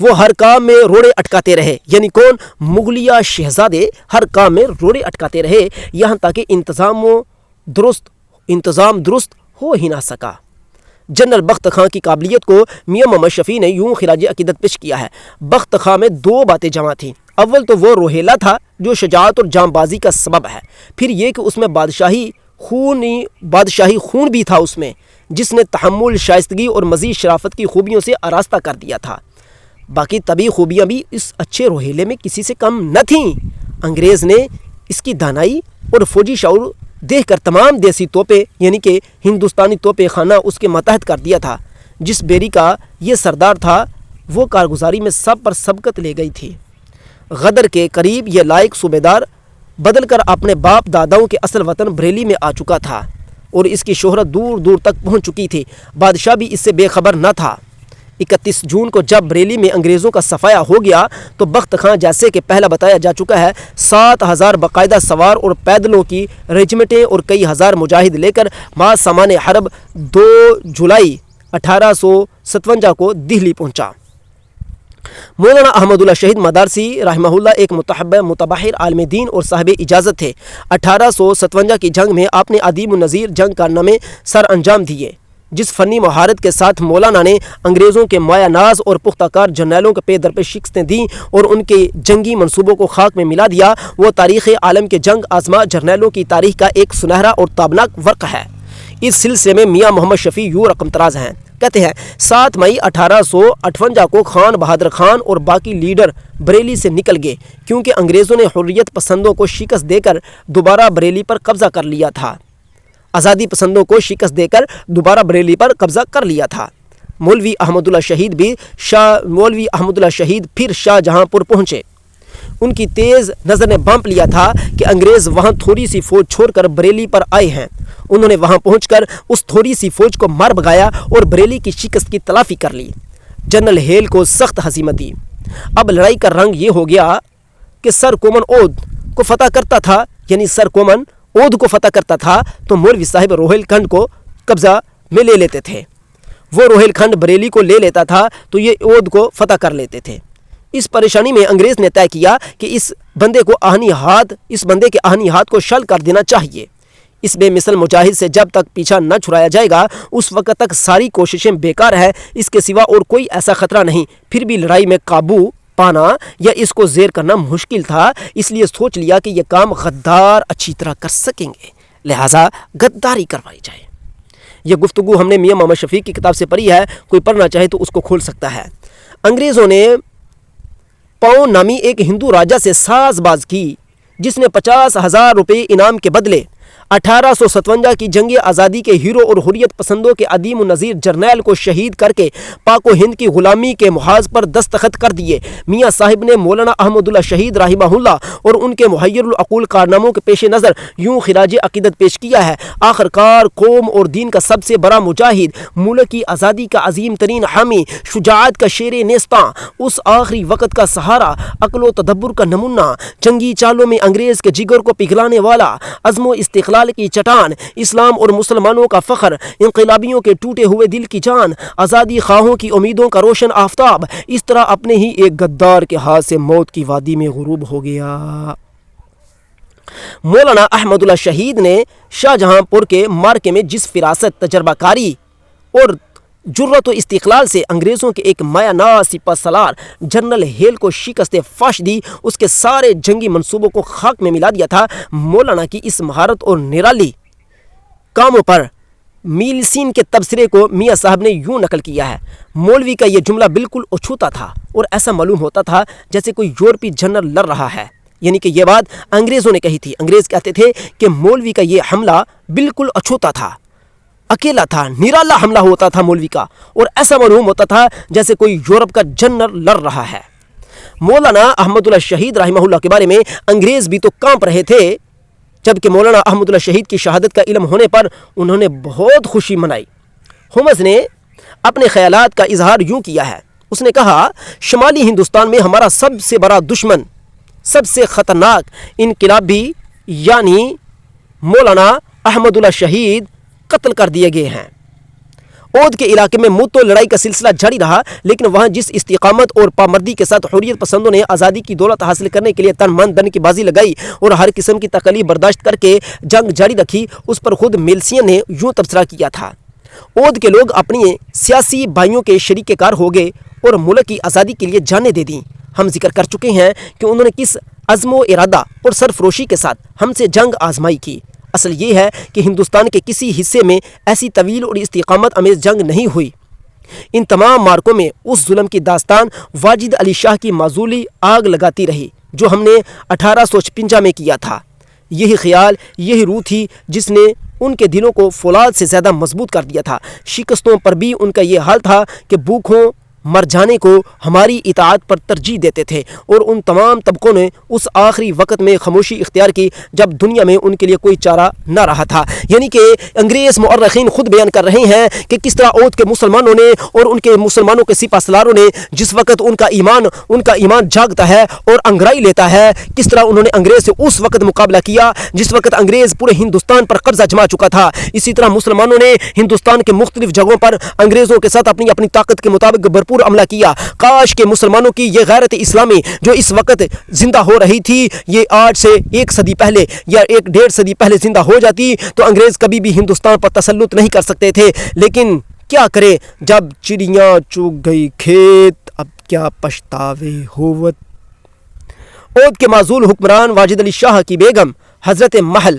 وہ ہر کام میں روڑے اٹکاتے رہے، یعنی کون؟ مغلیہ شہزادے ہر کام میں روڑے اٹکاتے رہے، یہاں تک کہ انتظام درست ہو ہی نہ سکا۔ جنرل بخت خان کی قابلیت کو میاں محمد شفیع نے یوں خراج عقیدت پیش کیا ہے: بخت خان میں 2 باتیں جمع تھیں۔ اول تو وہ روہیلا تھا جو شجاعت اور جام بازی کا سبب ہے، پھر یہ کہ اس میں بادشاہی خون بھی تھا، اس میں جس نے تحمل، شائستگی اور مزید شرافت کی خوبیوں سے آراستہ کر دیا تھا۔ باقی طبی خوبیاں بھی اس اچھے روہیلے میں کسی سے کم نہ تھیں۔ انگریز نے اس کی دانائی اور فوجی شعور دیکھ کر تمام دیسی توپیں، یعنی کہ ہندوستانی توپیں خانہ اس کے ماتحت کر دیا تھا۔ جس بیری کا یہ سردار تھا، وہ کارگزاری میں سب پر سبقت لے گئی تھی۔ غدر کے قریب یہ لائق صوبیدار بدل کر اپنے باپ داداؤں کے اصل وطن بریلی میں آ چکا تھا اور اس کی شہرت دور دور تک پہنچ چکی تھی۔ بادشاہ بھی اس سے بے خبر نہ تھا۔ 31 جون کو جب بریلی میں انگریزوں کا صفایا ہو گیا تو بخت خان، جیسے کہ پہلا بتایا جا چکا ہے، 7000 باقاعدہ سوار اور پیدلوں کی ریجمنٹیں اور کئی ہزار مجاہد لے کر سامان حرب 2 جولائی 1857 کو دہلی پہنچا۔ مولانا احمد اللہ شہید مدارسی رحمہ اللہ ایک متبحر عالم دین اور صاحب اجازت تھے۔ 1857 کی جنگ میں آپ نے عدیم النظیر جنگ کارنامے سر انجام دیے۔ جس فنی مہارت کے ساتھ مولانا نے انگریزوں کے مایہ ناز اور پختہ کار جرنیلوں کے پے در پہ شکستیں دیں اور ان کے جنگی منصوبوں کو خاک میں ملا دیا، وہ تاریخ عالم کے جنگ آزما جرنیلوں کی تاریخ کا ایک سنہرا اور تابناک ورق ہے۔ اس سلسلے میں میاں محمد شفیع یوں رقم تراز ہیں، کہتے ہیں: 7 مئی 1858 کو خان بہادر خان اور باقی لیڈر بریلی سے نکل گئے، کیونکہ انگریزوں نے حریت پسندوں کو شکست دے کر دوبارہ بریلی پر قبضہ کر لیا تھا۔ آزادی پسندوں کو شکست دے کر دوبارہ بریلی پر قبضہ کر لیا تھا۔ مولوی احمد اللہ شہید پھر شاہ جہاں پور پہنچے۔ ان کی تیز نظر نے بھانپ لیا تھا کہ انگریز وہاں تھوڑی سی فوج چھوڑ کر بریلی پر آئے ہیں۔ انہوں نے وہاں پہنچ کر اس تھوڑی سی فوج کو مار بھگایا اور بریلی کی شکست کی تلافی کر لی۔ جنرل ہیل کو سخت ہزیمت دی۔ اب لڑائی کا رنگ یہ ہو گیا کہ سر کومن اودھ کو فتح کرتا تھا، یعنی سر کومن اودھ کو فتح کرتا تھا تو مولوی صاحب روہیل کھنڈ کو قبضہ میں لے لیتے تھے۔ وہ روہیل کھنڈ بریلی کو لے لیتا تھا تو یہ اودھ کو فتح کر لیتے تھے۔ اس پریشانی میں انگریز نے طے کیا کہ اس بندے کے آہنی ہاتھ کو شل کر دینا چاہیے۔ اس بے مثل مجاہد سے جب تک پیچھا نہ چھڑایا جائے گا اس وقت تک ساری کوششیں بیکار ہے، اس کے سوا اور کوئی ایسا خطرہ نہیں۔ پھر بھی لڑائی میں قابو پانا یا اس کو زیر کرنا مشکل تھا، اس لیے سوچ لیا کہ یہ کام غدار اچھی طرح کر سکیں گے، لہٰذا غداری کروائی جائے۔ یہ گفتگو ہم نے میاں محمد شفیع کی کتاب سے پڑھی ہے، کوئی پڑھنا چاہے تو اس کو کھول سکتا ہے۔ انگریزوں نے پاؤں نامی ایک ہندو راجا سے ساز باز کی جس نے 50,000 روپے انعام کے بدلے 1857 کی جنگ آزادی کے ہیرو اور حریت پسندوں کے عدیم النظیر جرنیل کو شہید کر کے پاک و ہند کی غلامی کے محاذ پر دستخط کر دیے۔ میاں صاحب نے مولانا احمد اللہ شہید رحمہ اللہ اور ان کے محیر العقول کارناموں کے پیش نظر یوں خراج عقیدت پیش کیا ہے: آخرکار قوم اور دین کا سب سے بڑا مجاہد، ملک کی آزادی کا عظیم ترین حامی، شجاعت کا شیر نیستاں، اس آخری وقت کا سہارا، عقل و تدبر کا نمونہ، جنگی چالوں میں انگریز کے جگر کو پگھلانے والا، عزم و استقلال کی چٹان، اسلام اور مسلمانوں کا فخر، انقلابیوں کے ٹوٹے ہوئے دل کی جان، آزادی خواہوں کی امیدوں کا روشن آفتاب، اس طرح اپنے ہی ایک غدار کے ہاتھ سے موت کی وادی میں غروب ہو گیا۔ مولانا احمد اللہ شہید نے شاہجہاں پور کے مارکے میں جس فراست، تجربہ کاری اور جرت و استقلال سے انگریزوں کے ایک مایہ ناز سپہ سالار جنرل ہیل کو شکست فاش دی، اس کے سارے جنگی منصوبوں کو خاک میں ملا دیا تھا۔ مولانا کی اس مہارت اور نرالی کاموں پر میلسین کے تبصرے کو میاں صاحب نے یوں نقل کیا ہے: مولوی کا یہ جملہ بالکل اچھوتا تھا اور ایسا معلوم ہوتا تھا جیسے کوئی یورپی جنرل لڑ رہا ہے۔ یعنی کہ یہ بات انگریزوں نے کہی تھی۔ انگریز کہتے تھے کہ مولوی کا یہ حملہ بالکل اچھوتا تھا، اکیلا تھا، نرالا حملہ ہوتا تھا مولوی کا، اور ایسا معلوم ہوتا تھا جیسے کوئی یورپ کا جنرل لڑ رہا ہے۔ مولانا احمد اللہ شہید رحمہ اللہ کے بارے میں انگریز بھی تو کانپ رہے تھے، جبکہ مولانا احمد اللہ شہید کی شہادت کا علم ہونے پر انہوں نے بہت خوشی منائی۔ ہومز نے اپنے خیالات کا اظہار یوں کیا ہے، اس نے کہا: شمالی ہندوستان میں ہمارا سب سے بڑا دشمن، سب سے خطرناک انقلابی یعنی مولانا احمد اللہ شہید قتل کر دیے گئے ہیں۔ اودھ کے علاقے میں مدتوں لڑائی کا سلسلہ جاری رہا، لیکن وہاں جس استقامت اور پامردی کے ساتھ حریت پسندوں نے آزادی کی دولت حاصل کرنے کے لیے تن من دھن کی بازی لگائی اور ہر قسم کی تکلیف برداشت کر کے جنگ جاری رکھی، اس پر خود میلسین نے یوں تبصرہ کیا تھا: اودھ کے لوگ اپنی سیاسی بھائیوں کے شریک کار ہو گئے اور ملک کی آزادی کے لیے جانیں دے دیں۔ ہم ذکر کر چکے ہیں کہ انہوں نے کس عزم و ارادہ اور سرفروشی کے ساتھ ہم سے جنگ آزمائی کی۔ اصل یہ ہے کہ ہندوستان کے کسی حصے میں ایسی طویل اور استقامت امیز جنگ نہیں ہوئی۔ ان تمام مارکوں میں اس ظلم کی داستان واجد علی شاہ کی معزولی آگ لگاتی رہی جو ہم نے 1856 میں کیا تھا۔ یہی خیال، یہی روح تھی جس نے ان کے دلوں کو فولاد سے زیادہ مضبوط کر دیا تھا۔ شکستوں پر بھی ان کا یہ حال تھا کہ بھوکوں مر جانے کو ہماری اطاعت پر ترجیح دیتے تھے، اور ان تمام طبقوں نے اس آخری وقت میں خاموشی اختیار کی جب دنیا میں ان کے لیے کوئی چارہ نہ رہا تھا۔ یعنی کہ انگریز مورخین خود بیان کر رہے ہیں کہ کس طرح اودھ کے مسلمانوں نے اور ان کے مسلمانوں کے سپہ سالاروں نے جس وقت ان کا ایمان جاگتا ہے اور انگرائی لیتا ہے، کس طرح انہوں نے انگریز سے اس وقت مقابلہ کیا جس وقت انگریز پورے ہندوستان پر قبضہ جما چکا تھا۔ اسی طرح مسلمانوں نے ہندوستان کے مختلف جگہوں پر انگریزوں کے ساتھ اپنی طاقت کے مطابق بھرپور عملہ کیا۔ کاش کہ مسلمانوں کی یہ غیرت اسلامی جو اس وقت زندہ ہو رہی تھی، یہ آج سے 1 صدی پہلے یا 1.5 صدی پہلے زندہ ہو جاتی تو انگریز کبھی بھی ہندوستان پر تسلط نہیں کر سکتے تھے۔ لیکن کیا کرے، جب چڑیاں چگ گئی کھیت اب کیا پچھتاوے ہوت۔ اودھ کے معزول حکمران واجد علی شاہ کی بیگم حضرت محل،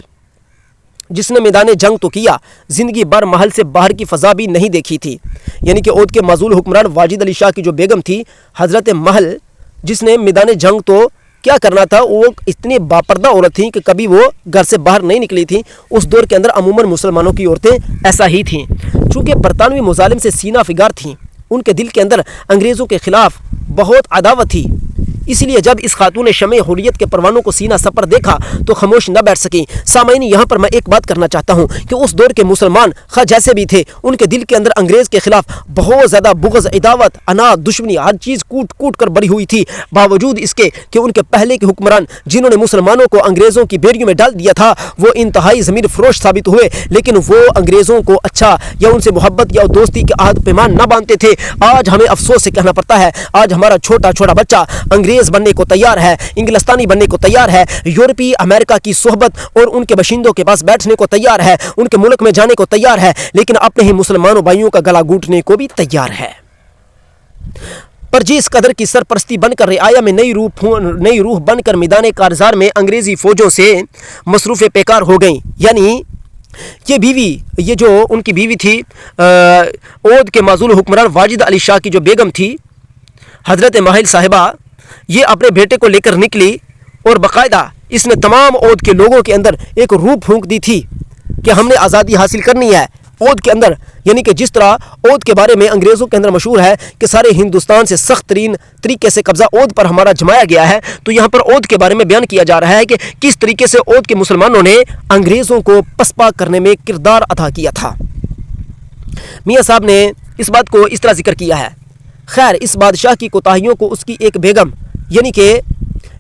جس نے میدان جنگ تو کیا، زندگی بھر محل سے باہر کی فضا بھی نہیں دیکھی تھی۔ یعنی کہ اودھ کے معزول حکمران واجد علی شاہ کی جو بیگم تھی حضرت محل، جس نے میدان جنگ تو کیا کرنا تھا، وہ اتنی باپردہ عورت تھیں کہ کبھی وہ گھر سے باہر نہیں نکلی تھیں۔ اس دور کے اندر عموماً مسلمانوں کی عورتیں ایسا ہی تھیں، چونکہ برطانوی مظالم سے سینہ فگار تھیں، ان کے دل کے اندر انگریزوں کے خلاف بہت عداوت تھی۔ اسی لیے جب اس خاتون نے شمع حریت کے پروانوں کو سینہ سپر دیکھا تو خاموش نہ بیٹھ سکیں۔ سامعین، یہاں پر میں ایک بات کرنا چاہتا ہوں کہ اس دور کے مسلمان خواہ جیسے بھی تھے، ان کے دل کے اندر انگریز کے خلاف بہت زیادہ بغض، عداوت، عناد، دشمنی، ہر چیز کوٹ کوٹ کر بری ہوئی تھی۔ باوجود اس کے کہ ان کے پہلے کے حکمران جنہوں نے مسلمانوں کو انگریزوں کی بیڑیوں میں ڈال دیا تھا وہ انتہائی ضمیر فروش ثابت ہوئے، لیکن وہ انگریزوں کو اچھا یا ان سے محبت یا دوستی کے عہد پیمان نہ باندھتے تھے۔ آج ہمیں افسوس سے کہنا پڑتا ہے، آج ہمارا چھوٹا چھوٹا بچہ انگریز بننے کو تیار ہے، انگلستانی بننے کو تیار ہے، یورپی امریکہ کی صحبت اور ان کے باشندوں کے پاس بیٹھنے کو تیار ہے، ان کے ملک میں جانے کو تیار ہے، لیکن اپنے ہی مسلمانوں بھائیوں کا گلا گھونٹنے کو بھی تیار ہے۔ پر جس قدر کی سرپرستی بن کر رعایا میں نئی روح بن کر میدان کارزار میں انگریزی فوجوں سے مصروف پیکار ہو گئیں۔ یعنی یہ بیوی، یہ جو ان کی بیوی تھی اودھ کے معزول حکمران واجد علی شاہ کی جو بیگم تھی حضرت محل صاحبہ، یہ اپنے بیٹے کو لے کر نکلی اور باقاعدہ اس نے تمام اودھ کے لوگوں کے اندر ایک روح پھونک دی تھی کہ ہم نے آزادی حاصل کرنی ہے اودھ کے اندر۔ یعنی کہ جس طرح اودھ کے بارے میں انگریزوں کے اندر مشہور ہے کہ سارے ہندوستان سے سخت ترین طریقے سے قبضہ اودھ پر ہمارا جمایا گیا ہے، تو یہاں پر اودھ کے بارے میں بیان کیا جا رہا ہے کہ کس طریقے سے اودھ کے مسلمانوں نے انگریزوں کو پسپا کرنے میں کردار ادا کیا تھا۔ میاں صاحب نے اس بات کو اس طرح ذکر کیا ہے: خیر، اس بادشاہ کی کوتاہیوں کو اس کی ایک بیگم، یعنی کہ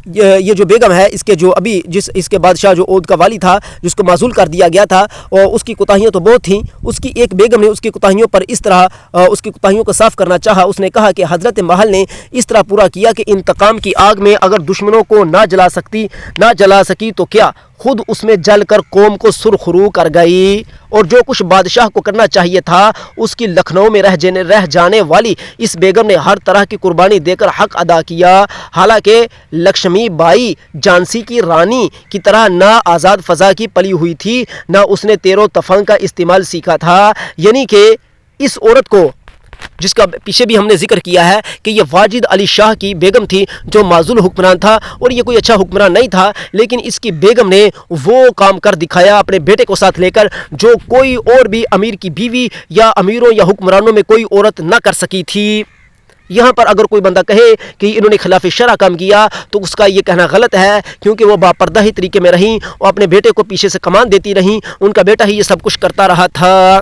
یہ جو بیگم ہے اس کے جو ابھی اس کے بادشاہ جو اودھ کا والی تھا جس کو معزول کر دیا گیا تھا، اور اس کی کوتاہیاں تو بہت تھیں، اس کی ایک بیگم نے اس کی کوتاہیوں پر اس طرح اس کی کوتاہیوں کو صاف کرنا چاہا۔ اس نے کہا کہ حضرت محل نے اس طرح پورا کیا کہ انتقام کی آگ میں اگر دشمنوں کو نہ جلا سکی تو کیا، خود اس میں جل کر قوم کو سرخرو کر گئی، اور جو کچھ بادشاہ کو کرنا چاہیے تھا اس کی لکھنؤ میں رہ جانے والی اس بیگم نے ہر طرح کی قربانی دے کر حق ادا کیا۔ حالانکہ لکشمی بائی جھانسی کی رانی کی طرح نہ آزاد فضا کی پلی ہوئی تھی، نہ اس نے تیر و تفنگ کا استعمال سیکھا تھا، یعنی کہ اس عورت کو، جس کا پیچھے بھی ہم نے ذکر کیا ہے کہ یہ واجد علی شاہ کی بیگم تھی جو معزول حکمران تھا، اور یہ کوئی اچھا حکمران نہیں تھا، لیکن اس کی بیگم نے وہ کام کر دکھایا اپنے بیٹے کو ساتھ لے کر جو کوئی اور بھی امیر کی بیوی یا امیروں یا حکمرانوں میں کوئی عورت نہ کر سکی تھی۔ یہاں پر اگر کوئی بندہ کہے کہ انہوں نے خلاف شرع کام کیا تو اس کا یہ کہنا غلط ہے، کیونکہ وہ باپردہ ہی طریقے میں رہیں اور اپنے بیٹے کو پیچھے سے کمان دیتی رہیں، ان کا بیٹا ہی یہ سب کچھ کرتا رہا تھا۔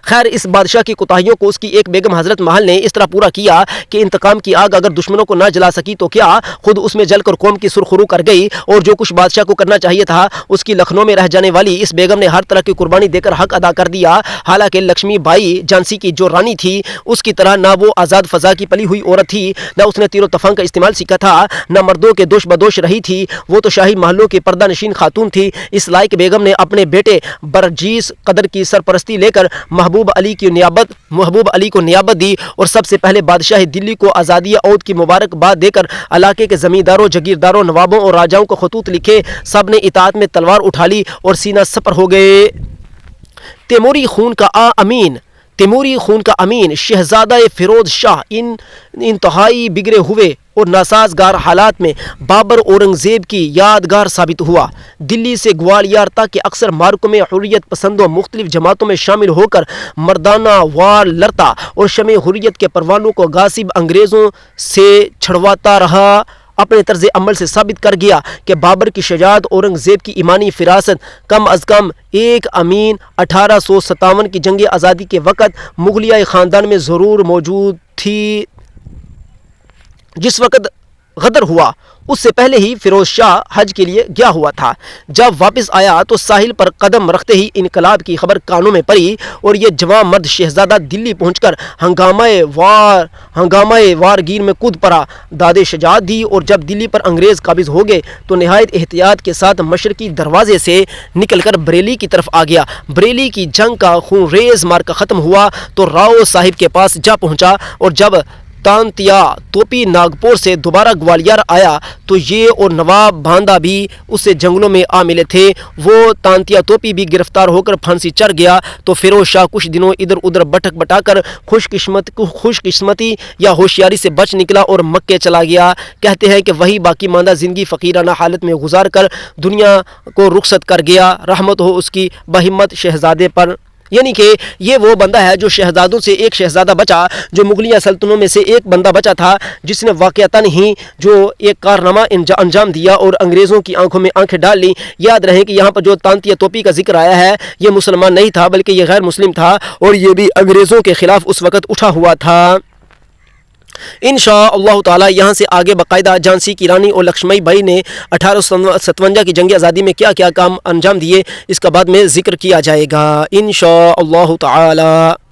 خیر، اس بادشاہ کی کوتاہیوں کو اس کی ایک بیگم حضرت محل نے اس طرح پورا کیا کہ انتقام کی آگ اگر دشمنوں کو نہ جلا سکی تو کیا خود اس میں جل کر قوم کی سرخرو کر گئی، اور جو کچھ بادشاہ کو کرنا چاہیے تھا اس کی لکھنؤ میں رہ جانے والی اس بیگم نے ہر طرح کی قربانی دے کر حق ادا کر دیا۔ حالانکہ لکشمی بائی جھانسی کی جو رانی تھی اس کی طرح نہ وہ آزاد فضا کی پلی ہوئی عورت تھی، نہ اس نے تیر و تفنگ کا استعمال سیکھا تھا، نہ مردوں کے دوش بدوش رہی تھی، وہ تو شاہی محلوں کی پردہ نشین خاتون تھی۔ اس لائق بیگم نے اپنے بیٹے برجیس قدر کی سرپرستی لے کر محبوب علی کو نیابت دی، اور سب سے پہلے بادشاہ دلی کو آزادی عود کی مبارکباد دے کر علاقے کے زمینداروں، جگیرداروں، نوابوں اور راجاؤں کو خطوط لکھے۔ سب نے اطاعت میں تلوار اٹھا لی اور سینہ سپر ہو گئے۔ تیموری خون کا امین شہزادہ فیروز شاہ انتہائی بگڑے ہوئے اور ناسازگار حالات میں بابر اورنگزیب کی یادگار ثابت ہوا۔ دلی سے گوالیار تک کے اکثر مارکوں میں حریت پسندوں مختلف جماعتوں میں شامل ہو کر مردانہ وار لڑتا اور شمع حریت کے پروانوں کو غاصب انگریزوں سے چھڑواتا رہا۔ اپنے طرز عمل سے ثابت کر گیا کہ بابر کی شجاعت، اورنگزیب کی ایمانی فراست کم از کم ایک امین 1857 کی جنگ آزادی کے وقت مغلیہ خاندان میں ضرور موجود تھی۔ جس وقت غدر ہوا اس سے پہلے ہی فیروز شاہ حج کے لیے گیا ہوا تھا۔ جب واپس آیا تو ساحل پر قدم رکھتے ہی انقلاب کی خبر کانوں میں پڑی، اور یہ جوان مرد شہزادہ دلی پہنچ کر ہنگامہ وارگیر میں کود پڑا، داد شجاعت دی، اور جب دلی پر انگریز قابض ہو گئے تو نہایت احتیاط کے ساتھ مشرقی دروازے سے نکل کر بریلی کی طرف آ گیا۔ بریلی کی جنگ کا خونریز مارکا ختم ہوا تو راؤ صاحب کے پاس جا پہنچا، اور جب تانتیا توپی ناگپور سے دوبارہ گوالیار آیا تو یہ اور نواب باندھا بھی اس سے جنگلوں میں آ ملے تھے۔ وہ تانتیا توپی بھی گرفتار ہو کر پھانسی چڑھ گیا تو فیروز شاہ کچھ دنوں ادھر ادھر بٹک بٹا کر خوش قسمتی یا ہوشیاری سے بچ نکلا اور مکے چلا گیا۔ کہتے ہیں کہ وہی باقی ماندہ زندگی فقیرانہ حالت میں گزار کر دنیا کو رخصت کر گیا، رحمت ہو اس کی بہمت شہزادے پر۔ یعنی کہ یہ وہ بندہ ہے جو شہزادوں سے ایک شہزادہ بچا، جو مغلیہ سلطنوں میں سے ایک بندہ بچا تھا جس نے واقعتاً ہی جو ایک کارنامہ انجام دیا اور انگریزوں کی آنکھوں میں آنکھیں ڈال لی۔ یاد رہے کہ یہاں پر جو تانتیا توپی کا ذکر آیا ہے یہ مسلمان نہیں تھا بلکہ یہ غیر مسلم تھا، اور یہ بھی انگریزوں کے خلاف اس وقت اٹھا ہوا تھا۔ انشاءاللہ تعالی یہاں سے آگے باقاعدہ جھانسی کی رانی اور لکشمی بائی نے 1857 کی جنگ آزادی میں کیا کیا کام انجام دیے اس کا بعد میں ذکر کیا جائے گا انشاءاللہ تعالی۔